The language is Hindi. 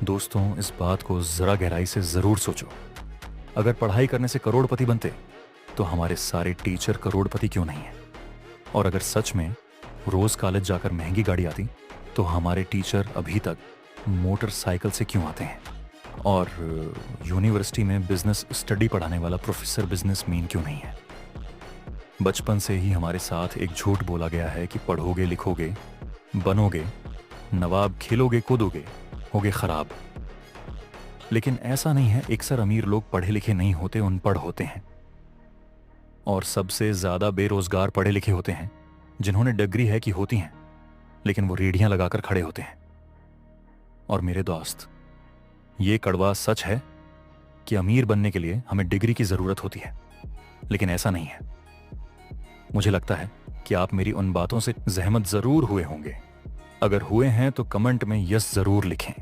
दोस्तों, इस बात को जरा गहराई से जरूर सोचो। अगर पढ़ाई करने से करोड़पति बनते तो हमारे सारे टीचर करोड़पति क्यों नहीं है? और अगर सच में रोज कॉलेज जाकर महंगी गाड़ी आती तो हमारे टीचर अभी तक मोटरसाइकिल से क्यों आते हैं? और यूनिवर्सिटी में बिजनेस स्टडी पढ़ाने वाला प्रोफेसर बिजनेस मीन क्यों नहीं है? बचपन से ही हमारे साथ एक झूठ बोला गया है कि पढ़ोगे लिखोगे बनोगे नवाब, खेलोगे कूदोगे होगे खराब। लेकिन ऐसा नहीं है। अक्सर अमीर लोग पढ़े लिखे नहीं होते, अनपढ़ होते हैं। और सबसे ज्यादा बेरोजगार पढ़े लिखे होते हैं जिन्होंने डिग्री है कि होती हैं, लेकिन वो रेढ़ियां लगाकर खड़े होते हैं। और मेरे दोस्त, ये कड़वा सच है कि अमीर बनने के लिए हमें डिग्री की जरूरत होती है, लेकिन ऐसा नहीं है। मुझे लगता है कि आप मेरी उन बातों से जहमत जरूर हुए होंगे। अगर हुए हैं तो कमेंट में यस जरूर लिखें।